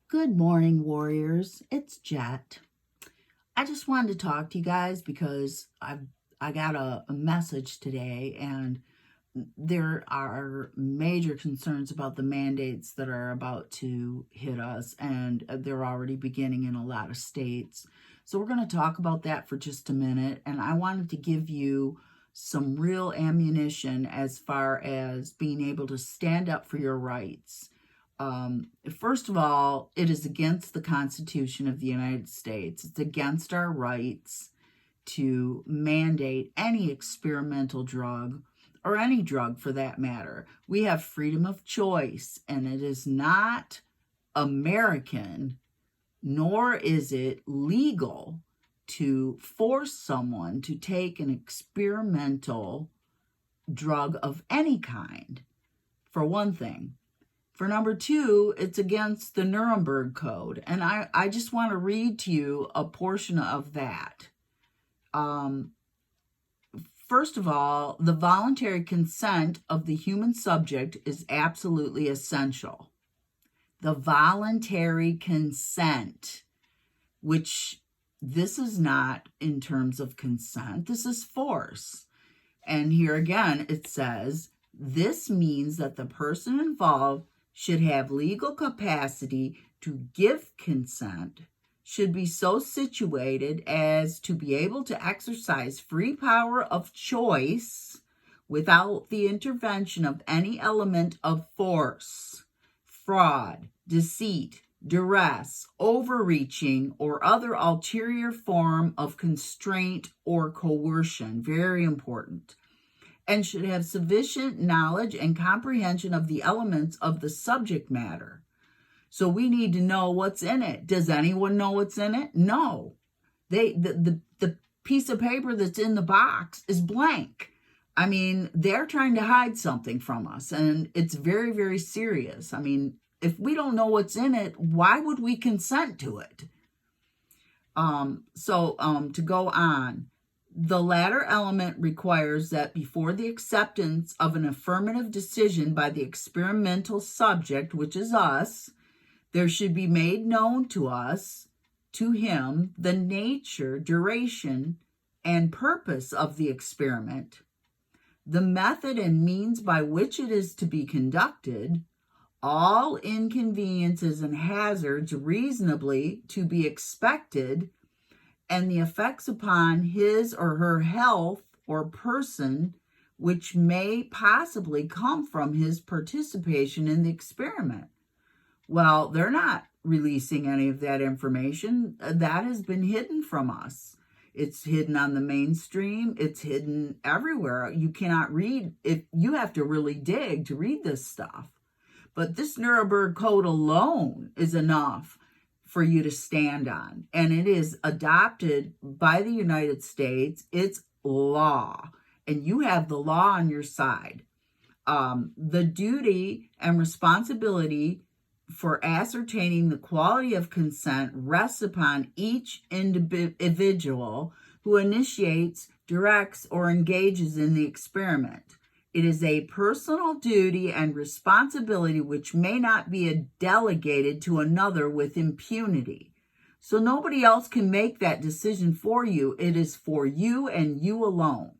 Good morning, warriors. It's Jet. I just wanted to talk to you guys because I got a message today, and there are major concerns about the mandates that are about to hit us, and they're already beginning in a lot of states. So we're going to talk about that for just a minute, and I wanted to give you some real ammunition as far as being able to stand up for your rights. First of all, it is against the Constitution of the United States. It's against our rights to mandate any experimental drug or any drug for that matter. We have freedom of choice, and it is not American, nor is it legal to force someone to take an experimental drug of any kind, for one thing. For number two, it's against the Nuremberg Code. And I just want to read to you a portion of that. First of all, the voluntary consent of the human subject is absolutely essential. The voluntary consent, which this is not in terms of consent, this is force. And here again, it says, this means that the person involved should have legal capacity to give consent, should be so situated as to be able to exercise free power of choice without the intervention of any element of force, fraud, deceit, duress, overreaching, or other ulterior form of constraint or coercion. Very important. And should have sufficient knowledge and comprehension of the elements of the subject matter. So we need to know what's in it. Does anyone know what's in it? No. The piece of paper that's in the box is blank. I mean, they're trying to hide something from us, and it's very, very serious. I mean, if we don't know what's in it, why would we consent to it? To go on. The latter element requires that before the acceptance of an affirmative decision by the experimental subject, which is us, there should be made known to him, the nature, duration, and purpose of the experiment, the method and means by which it is to be conducted, all inconveniences and hazards reasonably to be expected, and the effects upon his or her health or person which may possibly come from his participation in the experiment. Well, they're not releasing any of that information. That has been hidden from us. It's hidden on the mainstream. It's hidden everywhere. You cannot read it. You have to really dig to read this stuff. But this Nuremberg Code alone is enough for you to stand on. And it is adopted by the United States. It's law. And you have the law on your side. The duty and responsibility for ascertaining the quality of consent rests upon each individual who initiates, directs, or engages in the experiment. It is a personal duty and responsibility which may not be delegated to another with impunity. So nobody else can make that decision for you. It is for you and you alone.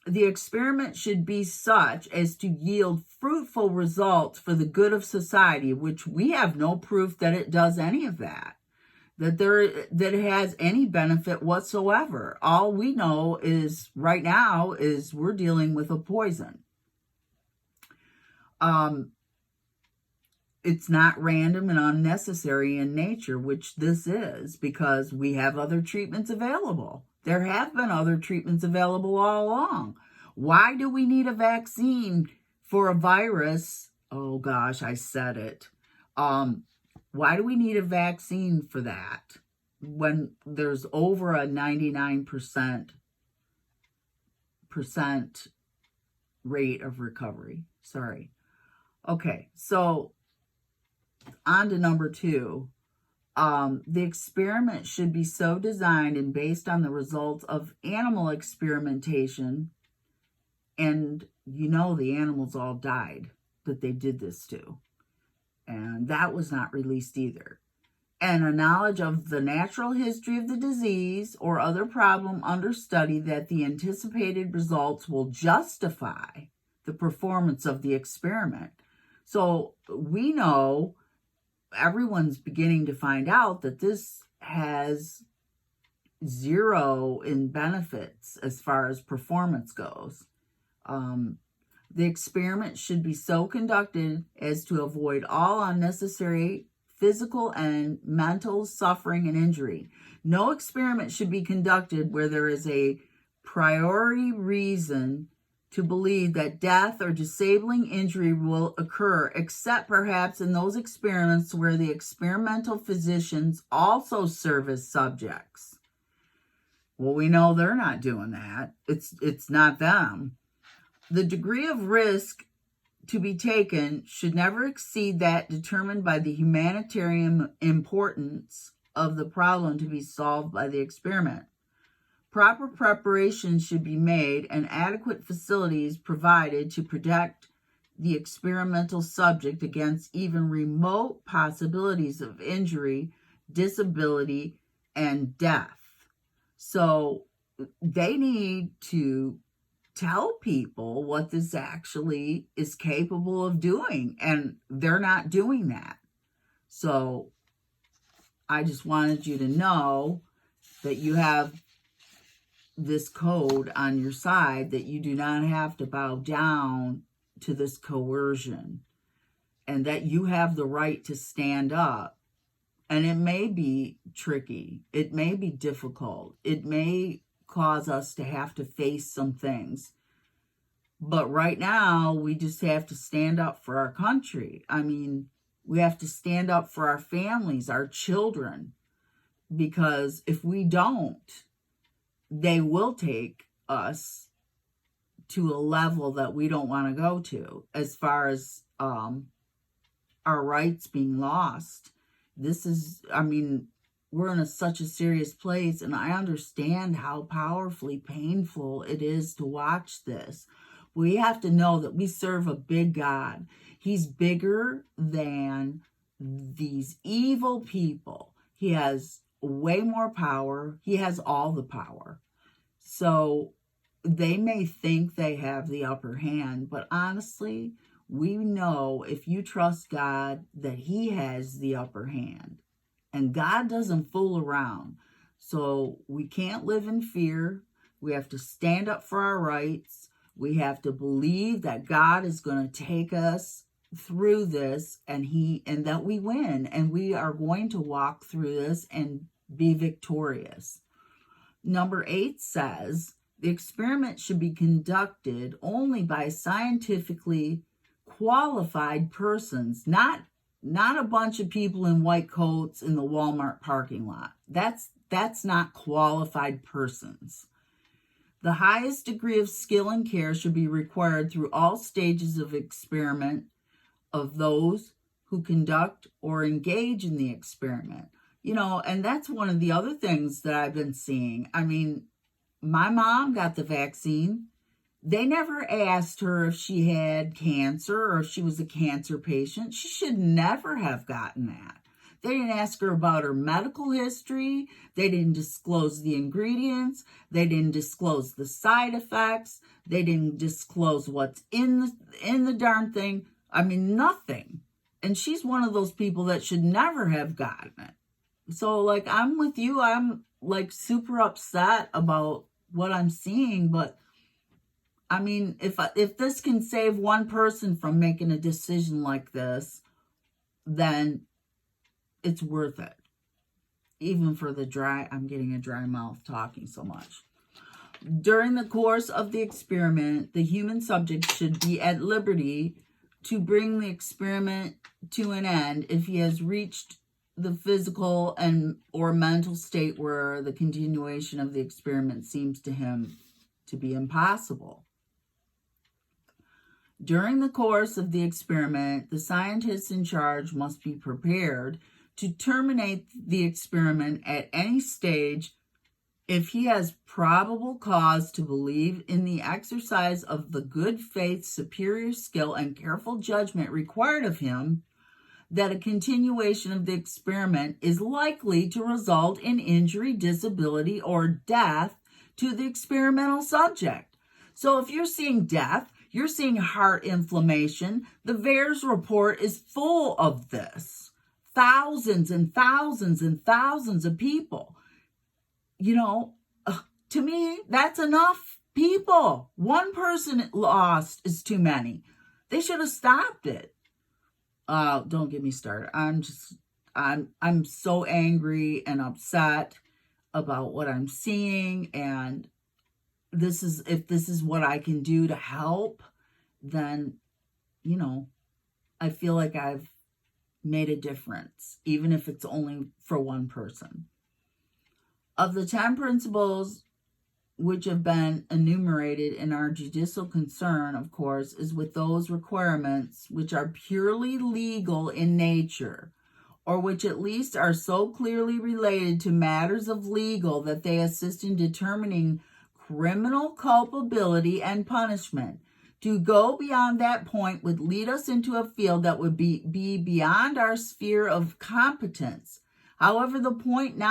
The experiment should be such as to yield fruitful results for the good of society, which we have no proof that it does any of that. That it has any benefit whatsoever. All we know is right now is we're dealing with a poison. It's not random and unnecessary in nature, which this is, because we have other treatments available. There have been other treatments available all along. Why do we need a vaccine for a virus? Oh gosh, I said it. Why do we need a vaccine for that when there's over a 99% rate of recovery? Sorry. Okay, so on to number two. The experiment should be so designed and based on the results of animal experimentation. And you know the animals all died that they did this to. and that was not released either. And a knowledge of the natural history of the disease or other problem under study that the anticipated results will justify the performance of the experiment. So we know, everyone's beginning to find out that this has zero in benefits as far as performance goes. The experiment should be so conducted as to avoid all unnecessary physical and mental suffering and injury. No experiment should be conducted where there is a priori reason to believe that death or disabling injury will occur, except perhaps in those experiments where the experimental physicians also serve as subjects. Well, we know they're not doing that. It's not them. The degree of risk to be taken should never exceed that determined by the humanitarian importance of the problem to be solved by the experiment. Proper preparations should be made and adequate facilities provided to protect the experimental subject against even remote possibilities of injury, disability, and death. So they need to tell people what this actually is capable of doing, and they're not doing that. So I just wanted you to know that you have this code on your side, that you do not have to bow down to this coercion, and that you have the right to stand up. And it may be tricky, it may be difficult, it may cause us to have to face some things. But right now, we just have to stand up for our country. I mean, we have to stand up for our families, our children, because if we don't, they will take us to a level that we don't want to go to, as far as our rights being lost. This is, I mean, we're in such a serious place, and I understand how powerfully painful it is to watch this. We have to know that we serve a big God. He's bigger than these evil people. He has way more power. He has all the power. So they may think they have the upper hand, but honestly, we know, if you trust God, that He has the upper hand. And God doesn't fool around. So we can't live in fear. We have to stand up for our rights. We have to believe that God is going to take us through this, and that we win, and we are going to walk through this and be victorious. Number 8 says the experiment should be conducted only by scientifically qualified persons, not a bunch of people in white coats in the Walmart parking lot. That's not qualified persons. The highest degree of skill and care should be required through all stages of experiment of those who conduct or engage in the experiment. You know, and that's one of the other things that I've been seeing. I mean, my mom got the vaccine. They never asked her if she had cancer or if she was a cancer patient. She should never have gotten that. They didn't ask her about her medical history. They didn't disclose the ingredients. They didn't disclose the side effects. They didn't disclose what's in the darn thing. I mean, nothing. And she's one of those people that should never have gotten it. So, like, I'm with you. I'm, like, super upset about what I'm seeing. But, I mean, if this can save one person from making a decision like this, then it's worth it. Even for I'm getting a dry mouth talking so much. During the course of the experiment, the human subject should be at liberty to bring the experiment to an end if he has reached the physical or mental state where the continuation of the experiment seems to him to be impossible. During the course of the experiment, the scientists in charge must be prepared to terminate the experiment at any stage if he has probable cause to believe in the exercise of the good faith, superior skill, and careful judgment required of him that a continuation of the experiment is likely to result in injury, disability, or death to the experimental subject. So if you're seeing death, you're seeing heart inflammation, the VAERS report is full of this. Thousands and thousands and thousands of people. To me, that's enough people. One person lost is too many. They should have stopped it. Don't get me started. I'm so angry and upset about what I'm seeing, and if this is what I can do to help, then I feel like I've made a difference, even if it's only for one person. Of the 10 principles which have been enumerated in our judicial concern, of course, is with those requirements which are purely legal in nature, or which at least are so clearly related to matters of legal that they assist in determining criminal culpability and punishment. To go beyond that point would lead us into a field that would be beyond our sphere of competence. However, the point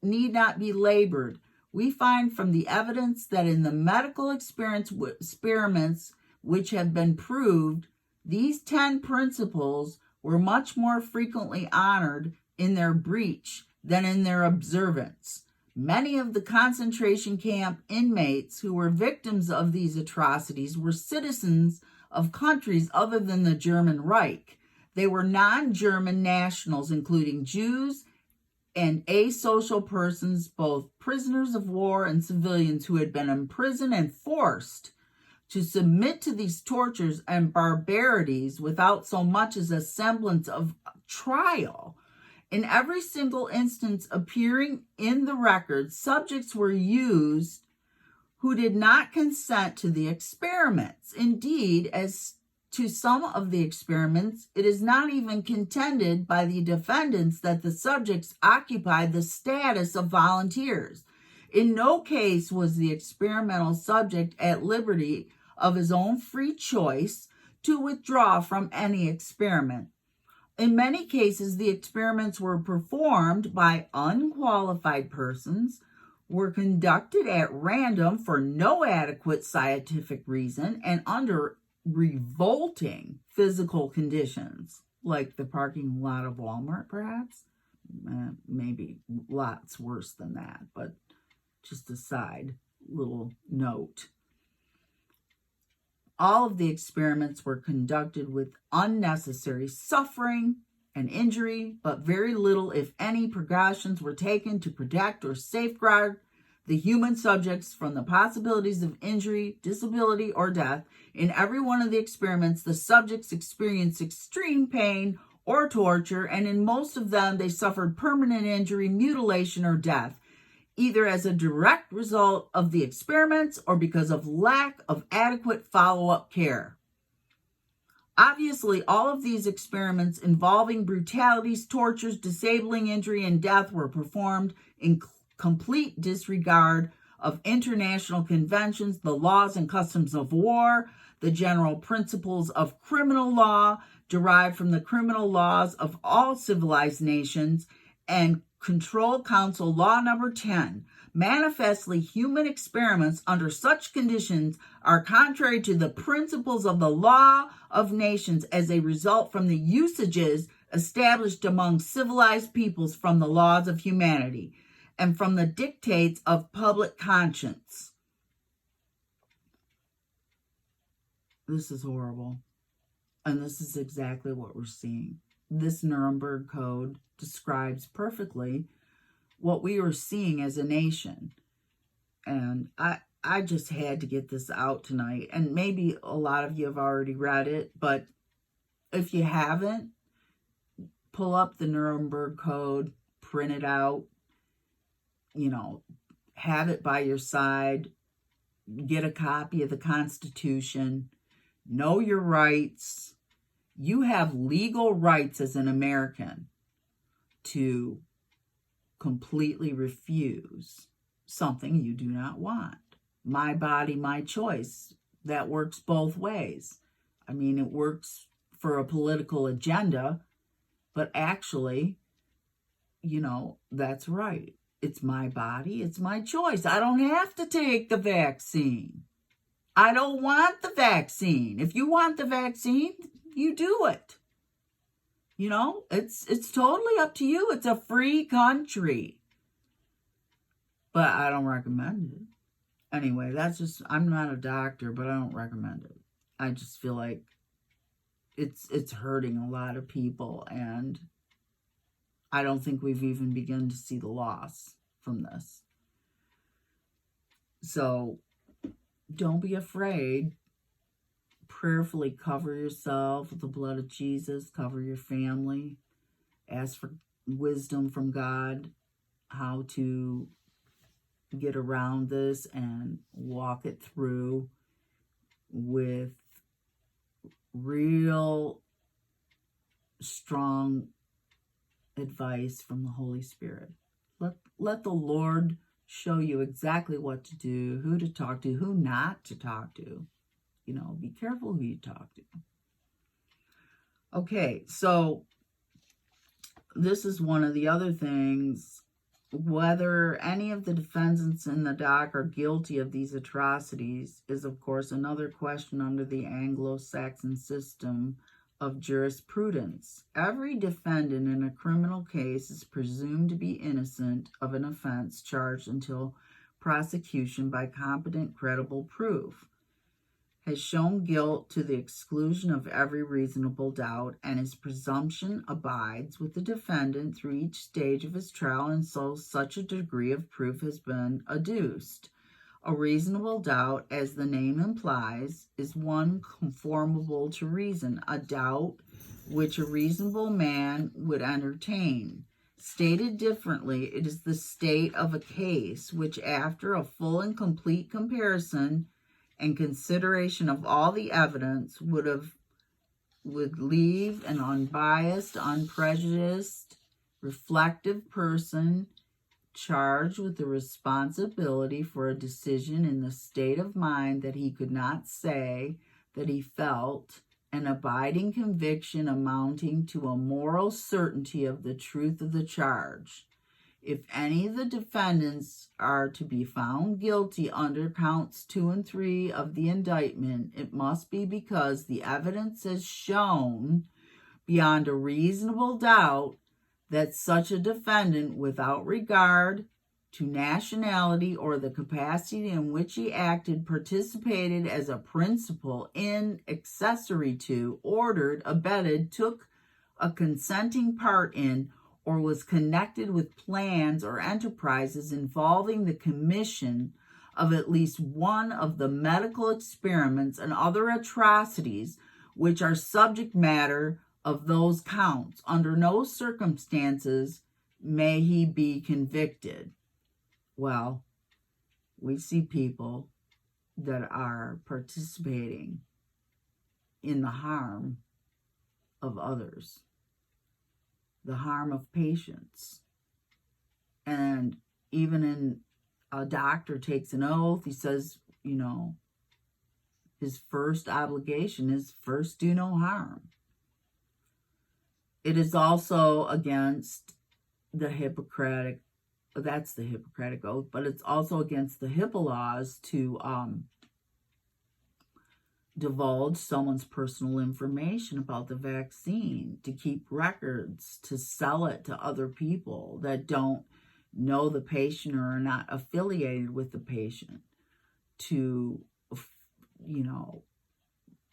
need not be labored. We find from the evidence that in the medical experiments which have been proved, these 10 principles were much more frequently honored in their breach than in their observance. Many of the concentration camp inmates who were victims of these atrocities were citizens of countries other than the German Reich. They were non-German nationals, including Jews and asocial persons, both prisoners of war and civilians who had been imprisoned and forced to submit to these tortures and barbarities without so much as a semblance of trial. In every single instance appearing in the records, subjects were used who did not consent to the experiments. Indeed, as to some of the experiments, it is not even contended by the defendants that the subjects occupied the status of volunteers. In no case was the experimental subject at liberty of his own free choice to withdraw from any experiment. In many cases, the experiments were performed by unqualified persons, were conducted at random for no adequate scientific reason, and under revolting physical conditions, like the parking lot of Walmart, perhaps. Maybe lots worse than that, but just a side little note. All of the experiments were conducted with unnecessary suffering and injury, but very little, if any, precautions were taken to protect or safeguard the human subjects from the possibilities of injury, disability, or death. In every one of the experiments, the subjects experienced extreme pain or torture, and in most of them, they suffered permanent injury, mutilation, or death, either as a direct result of the experiments or because of lack of adequate follow-up care. Obviously, all of these experiments involving brutalities, tortures, disabling injury, and death were performed in complete disregard of international conventions, the laws and customs of war, the general principles of criminal law derived from the criminal laws of all civilized nations, and Control Council Law Number 10. Manifestly, human experiments under such conditions are contrary to the principles of the law of nations as a result from the usages established among civilized peoples from the laws of humanity and from the dictates of public conscience. This is horrible. And this is exactly what we're seeing. This Nuremberg Code describes perfectly what we are seeing as a nation. And I just had to get this out tonight. And maybe a lot of you have already read it, but if you haven't, pull up the Nuremberg Code, print it out, have it by your side, get a copy of the Constitution, know your rights. You have legal rights as an American to completely refuse something you do not want. My body, my choice. That works both ways. I mean, it works for a political agenda, But actually, that's right. It's my body. It's my choice. I don't have to take the vaccine. I don't want the vaccine. If you want the vaccine, you do it. It's totally up to you. It's a free country. But I don't recommend it. Anyway, I'm not a doctor, but I don't recommend it. I just feel like it's hurting a lot of people, and I don't think we've even begun to see the loss from this. So don't be afraid. Prayerfully cover yourself with the blood of Jesus. Cover your family. Ask for wisdom from God, how to get around this and walk it through with real strong advice from the Holy Spirit. Let the Lord show you exactly what to do, who to talk to, who not to talk to. Be careful who you talk to. Okay, so this is one of the other things. Whether any of the defendants in the dock are guilty of these atrocities is, of course, another question under the Anglo-Saxon system of jurisprudence. Every defendant in a criminal case is presumed to be innocent of an offense charged until prosecution by competent, credible proof has shown guilt to the exclusion of every reasonable doubt, and his presumption abides with the defendant through each stage of his trial until such a degree of proof has been adduced. A reasonable doubt, as the name implies, is one conformable to reason, a doubt which a reasonable man would entertain. Stated differently, it is the state of a case which, after a full and complete comparison and consideration of all the evidence, would leave an unbiased, unprejudiced, reflective person charged with the responsibility for a decision in the state of mind that he could not say that he felt, an abiding conviction amounting to a moral certainty of the truth of the charge. If any of the defendants are to be found guilty under counts 2 and 3 of the indictment, it must be because the evidence has shown beyond a reasonable doubt that such a defendant, without regard to nationality or the capacity in which he acted, participated as a principal in, accessory to, ordered, abetted, took a consenting part in, or was connected with plans or enterprises involving the commission of at least one of the medical experiments and other atrocities which are subject matter of those counts. Under no circumstances may he be convicted. Well, we see people that are participating in the harm of others, the harm of patients. And even in a doctor takes an oath, he says, his first obligation is first do no harm. It is also against the Hippocratic, that's the Hippocratic oath, but it's also against the HIPAA laws to divulge someone's personal information about the vaccine, to keep records, to sell it to other people that don't know the patient or are not affiliated with the patient, to,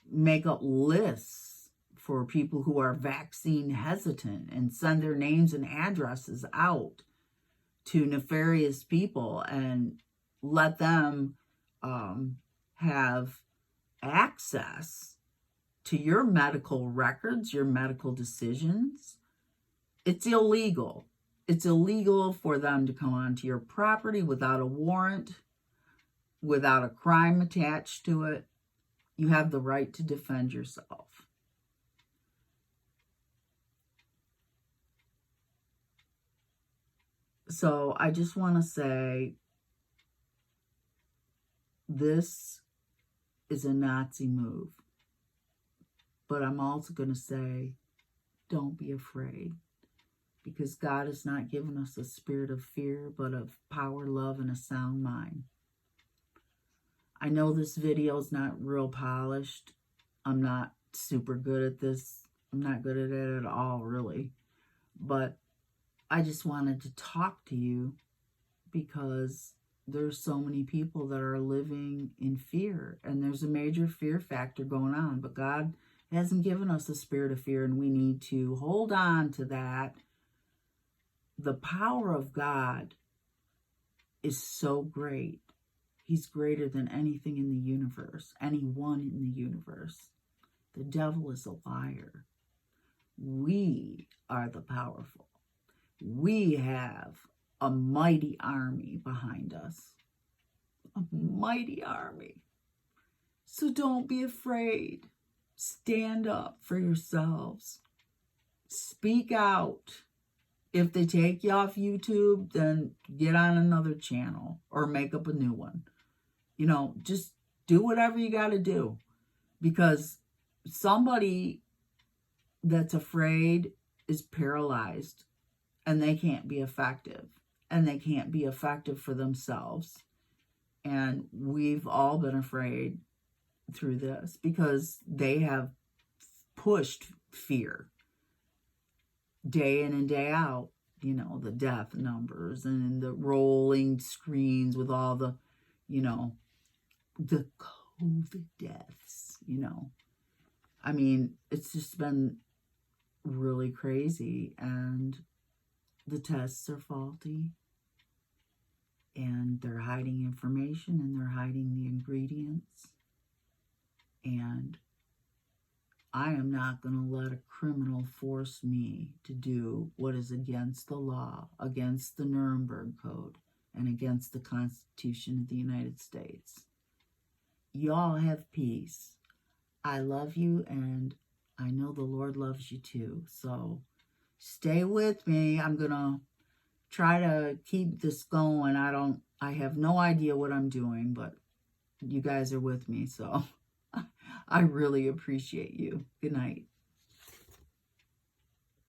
make up lists for people who are vaccine hesitant and send their names and addresses out to nefarious people and let them have access to your medical records, your medical decisions. It's illegal. It's illegal for them to come onto your property without a warrant, without a crime attached to it. You have the right to defend yourself. So I just want to say this is a Nazi move. But I'm also going to say, don't be afraid, because God has not given us a spirit of fear, but of power, love, and a sound mind. I know this video is not real polished. I'm not super good at this. I'm not good at it at all, really. But I just wanted to talk to you because there's so many people that are living in fear, and there's a major fear factor going on. But God hasn't given us a spirit of fear, and we need to hold on to that. The power of God is so great. He's greater than anything in the universe, anyone in the universe. The devil is a liar. We are the powerful. We have a mighty army behind us. A mighty army. So don't be afraid. Stand up for yourselves. Speak out. If they take you off YouTube, then get on another channel or make up a new one. You know, just do whatever you got to do, because somebody that's afraid is paralyzed, and they can't be effective, and they can't be effective for themselves. And we've all been afraid through this because they have pushed fear day in and day out. You know, the death numbers and the rolling screens with all the, you know, the COVID deaths, you know. I mean, it's just been really crazy, and the tests are faulty, and they're hiding information, and they're hiding the ingredients, and I am not going to let a criminal force me to do what is against the law, against the Nuremberg Code, and against the Constitution of the United States. Y'all have peace. I love you, and I know the Lord loves you too. So stay with me. I'm going to try to keep this going. I have no idea what I'm doing, but you guys are with me, so I really appreciate you. Good night.